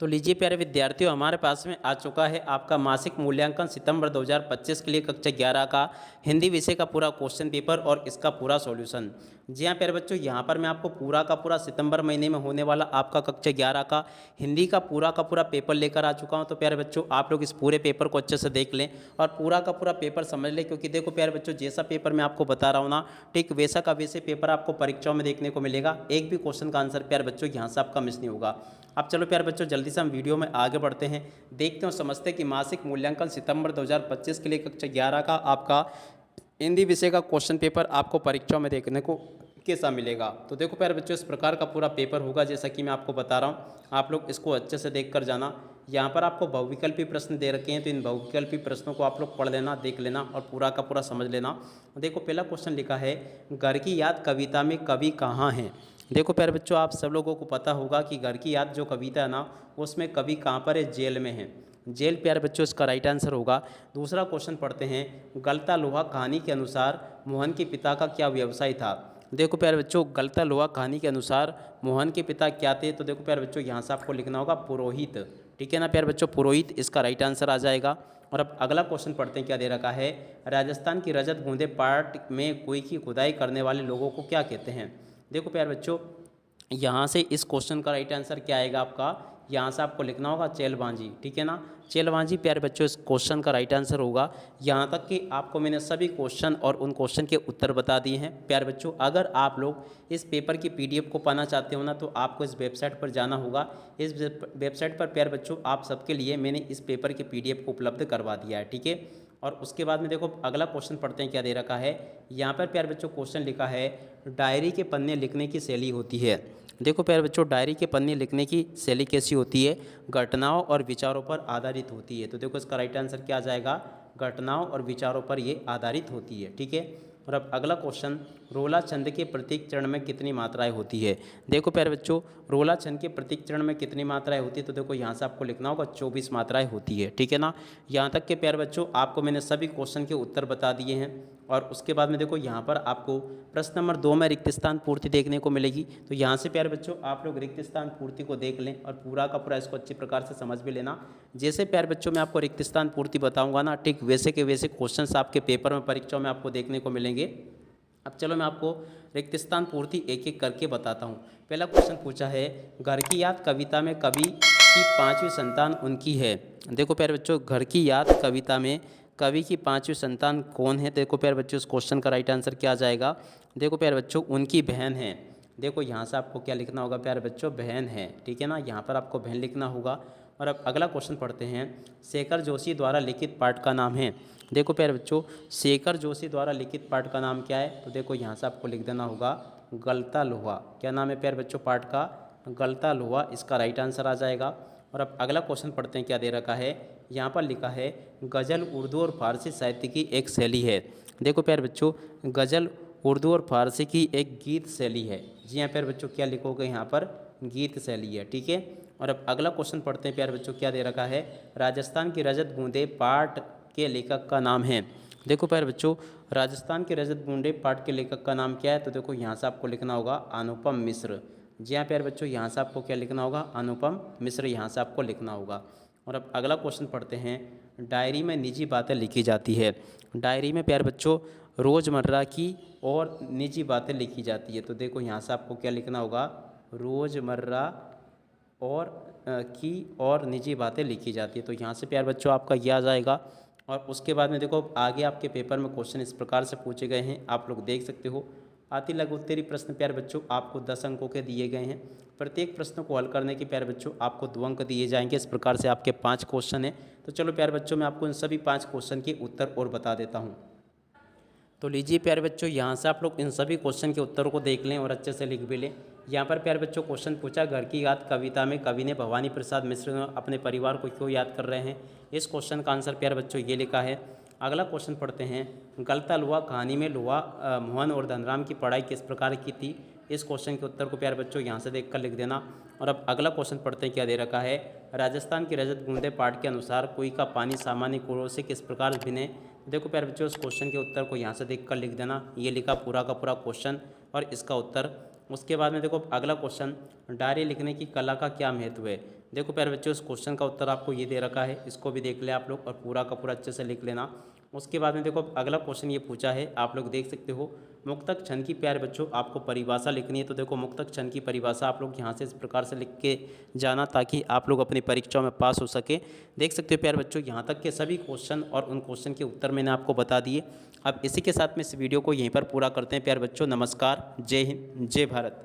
तो लीजिए प्यारे विद्यार्थियों, हमारे पास में आ चुका है आपका मासिक मूल्यांकन सितंबर 2025 के लिए कक्षा 11 का हिंदी विषय का पूरा क्वेश्चन पेपर और इसका पूरा सॉल्यूशन। जी हाँ प्यारे बच्चों, यहाँ पर मैं आपको पूरा का पूरा सितंबर महीने में होने वाला आपका कक्षा 11 का हिंदी का पूरा पेपर लेकर आ चुका हूँ। तो प्यारे बच्चों, आप लोग इस पूरे पेपर को अच्छे से देख लें और पूरा का पूरा पेपर समझ लें, क्योंकि देखो प्यारे बच्चों, जैसा पेपर मैं आपको बता रहा हूँ ना, ठीक वैसा का वैसे पेपर आपको परीक्षाओं में देखने को मिलेगा। एक भी क्वेश्चन का आंसर प्यारे बच्चों यहाँ से आपका मिस नहीं होगा। अब चलो प्यारे बच्चों, जल्दी से हम वीडियो में आगे बढ़ते हैं, देखते हैं और समझते हैं कि मासिक मूल्यांकन सितंबर 2025 के लिए कक्षा 11 का आपका हिंदी विषय का क्वेश्चन पेपर आपको परीक्षा में देखने को कैसा मिलेगा। तो देखो प्यारे बच्चों, इस प्रकार का पूरा पेपर होगा जैसा कि मैं आपको बता रहा हूँ। आप लोग इसको अच्छे से देख कर जाना। यहाँ पर आपको बहुविकल्पी प्रश्न दे रखे हैं, तो इन बहुविकल्पी प्रश्नों को आप लोग पढ़ लेना, देख लेना और पूरा का पूरा समझ लेना। देखो पहला क्वेश्चन लिखा है, घर की याद कविता में कवि कहाँ हैं। देखो प्यारे बच्चों, आप सब लोगों को पता होगा कि घर की याद जो कविता है ना, उसमें कवि कहाँ पर है, जेल में है। जेल प्यारे बच्चों इसका राइट आंसर होगा। दूसरा क्वेश्चन पढ़ते हैं, गलता लोहा कहानी के अनुसार मोहन के पिता का क्या व्यवसाय था। देखो प्यारे बच्चों, गलता लोहा कहानी के अनुसार मोहन के पिता क्या थे। तो देखो प्यारे बच्चों, यहाँ से आपको लिखना होगा पुरोहित। ठीक है ना प्यारे बच्चों, पुरोहित इसका राइट आंसर आ जाएगा। और अब अगला क्वेश्चन पढ़ते हैं, क्या दे रखा है, राजस्थान की रजत बूंदे पार्ट में कुएं की खुदाई करने वाले लोगों को क्या कहते हैं। देखो प्यारे बच्चों, यहाँ से इस क्वेश्चन का राइट आंसर क्या आएगा आपका, यहाँ से आपको लिखना होगा चेलबांजी। ठीक है ना, चेलबांजी प्यारे बच्चों इस क्वेश्चन का राइट आंसर होगा। यहाँ तक कि आपको मैंने सभी क्वेश्चन और उन क्वेश्चन के उत्तर बता दिए हैं। प्यारे बच्चों, अगर आप लोग इस पेपर की पीडीएफ को पाना चाहते हो ना, तो आपको इस वेबसाइट पर जाना होगा। इस वेबसाइट पर प्यारे बच्चों आप सबके लिए मैंने इस पेपर की पीडीएफ को उपलब्ध करवा दिया है। ठीक है, और उसके बाद में देखो अगला क्वेश्चन पढ़ते हैं, क्या दे रखा है। यहाँ पर प्यारे बच्चों क्वेश्चन लिखा है, डायरी के पन्ने लिखने की शैली होती है। देखो प्यारे बच्चों, डायरी के पन्ने लिखने की शैली कैसी होती है, घटनाओं और विचारों पर आधारित होती है। तो देखो इसका राइट आंसर क्या आ जाएगा, घटनाओं और विचारों पर ये आधारित होती है। ठीक है, और अब अगला क्वेश्चन, रोला छंद के प्रत्येक चरण में कितनी मात्राएं होती है। देखो प्यारे बच्चों, रोला छंद के प्रत्येक चरण में कितनी मात्राएं होती है। तो देखो यहाँ से आपको लिखना होगा 24 मात्राएं होती है। ठीक है ना, यहाँ तक के प्यारे बच्चों आपको मैंने सभी क्वेश्चन के उत्तर बता दिए हैं। और उसके बाद में देखो यहाँ पर आपको प्रश्न नंबर 2 में रिक्त स्थान पूर्ति देखने को मिलेगी। तो यहाँ से प्यारे बच्चों आप लोग रिक्त स्थान पूर्ति को देख लें और पूरा का पूरा इसको अच्छी प्रकार से समझ भी लेना। जैसे प्यारे बच्चों मैं आपको रिक्त स्थान पूर्ति बताऊंगा ना, ठीक वैसे के वैसे क्वेश्चंस आपके पेपर में परीक्षाओं में आपको देखने को मिलेंगे। अब चलो मैं आपको रिक्त स्थान पूर्ति एक एक करके बताता हूँ। पहला क्वेश्चन पूछा है, घर की याद कविता में कवि की पांचवी संतान उनकी है। देखो प्यारे बच्चों, घर की याद कविता में कवि की पांचवी संतान कौन है। देखो प्यारे बच्चों, इस क्वेश्चन का राइट आंसर क्या आ जाएगा। देखो प्यारे बच्चों, उनकी बहन है। देखो यहाँ से आपको क्या लिखना होगा प्यारे बच्चों, बहन है। ठीक है ना, यहाँ पर आपको बहन लिखना होगा। और अब अगला क्वेश्चन पढ़ते हैं, शेखर जोशी द्वारा लिखित पाठ का नाम है। देखो प्यारे बच्चों, शेखर जोशी द्वारा लिखित पाठ का नाम क्या है। तो देखो यहाँ से आपको लिख देना होगा गलता लोहा। क्या नाम है प्यारे बच्चों पाठ का, गलता लोहा इसका राइट आंसर आ जाएगा। और अब अगला क्वेश्चन पढ़ते हैं, क्या दे रखा है। यहाँ पर लिखा है, गज़ल उर्दू और फारसी साहित्य की एक शैली है। देखो प्यारे बच्चों, गज़ल उर्दू और फारसी की एक गीत शैली है। जी हाँ प्यारे बच्चों, क्या लिखोगे यहाँ पर, गीत शैली है। ठीक है, और अब अगला क्वेश्चन पढ़ते हैं प्यारे बच्चों, क्या दे रखा है, राजस्थान की रजत बूंदे पाठ के लेखक का नाम है। देखो प्यारे बच्चों, राजस्थान के रजत बूंदे पाठ के लेखक का नाम क्या है। तो देखो यहाँ से आपको लिखना होगा अनुपम मिश्र। जी हाँ प्यारे बच्चों, यहाँ से आपको क्या लिखना होगा, अनुपम मिश्र यहाँ से आपको लिखना होगा। और अब अगला क्वेश्चन पढ़ते हैं, डायरी में निजी बातें लिखी जाती है। डायरी में प्यारे बच्चों रोज़मर्रा की और निजी बातें लिखी जाती है। तो देखो यहाँ से आपको क्या लिखना होगा, रोज़मर्रा और की और निजी बातें लिखी जाती है। तो यहाँ से प्यारे बच्चों आपका ये आ जाएगा। और उसके बाद में देखो आगे आपके पेपर में क्वेश्चन इस प्रकार से पूछे गए हैं, आप लोग देख सकते हो। आती लघु उत्तरी प्रश्न प्यारे बच्चों आपको 10 अंकों के दिए गए हैं। प्रत्येक प्रश्न को हल करने के प्यारे बच्चों आपको 2 अंक दिए जाएंगे। इस प्रकार से आपके 5 क्वेश्चन हैं। तो चलो प्यारे बच्चों, मैं आपको इन सभी 5 क्वेश्चन के उत्तर और बता देता हूँ। तो लीजिए प्यारे बच्चों, यहाँ से आप लोग इन सभी क्वेश्चन के उत्तरों को देख लें और अच्छे से लिख भी लें। यहाँ पर प्यारे बच्चों क्वेश्चन पूछा, घर की याद कविता में कवि ने भवानी प्रसाद मिश्र अपने परिवार को क्यों याद कर रहे हैं। इस क्वेश्चन का आंसर प्यारे बच्चों ये लिखा है। अगला क्वेश्चन पढ़ते हैं, गलता लोहा कहानी में लोहा मोहन और धनराम की पढ़ाई किस प्रकार की थी। इस क्वेश्चन के उत्तर को प्यारे बच्चों यहाँ से देखकर लिख देना। और अब अगला क्वेश्चन पढ़ते हैं, क्या दे रखा है, राजस्थान की रजत बूंदे पाठ के अनुसार कुएं का पानी सामान्य कुओं से किस प्रकार भिन्न। देखो प्यारे बच्चों, इस क्वेश्चन के उत्तर को यहाँ से देखकर लिख देना। ये लिखा पूरा का पूरा क्वेश्चन और इसका उत्तर। उसके बाद में देखो अगला क्वेश्चन, डायरी लिखने की कला का क्या महत्व है। देखो प्यारे बच्चों, इस क्वेश्चन का उत्तर आपको ये दे रखा है, इसको भी देख ले आप लोग और पूरा का पूरा अच्छे से लिख लेना। उसके बाद में देखो अगला क्वेश्चन ये पूछा है, आप लोग देख सकते हो, मुक्तक छंद की प्यारे बच्चों आपको परिभाषा लिखनी है। तो देखो मुक्तक छंद की परिभाषा आप लोग यहाँ से इस प्रकार से लिख के जाना, ताकि आप लोग अपनी परीक्षाओं में पास हो सके। देख सकते हो प्यारे बच्चों, यहाँ तक के सभी क्वेश्चन और उन क्वेश्चन के उत्तर मैंने आपको बता दिए। अब इसी के साथ में इस वीडियो को यहीं पर पूरा करते हैं प्यारे बच्चों। नमस्कार, जय हिंद, जय भारत।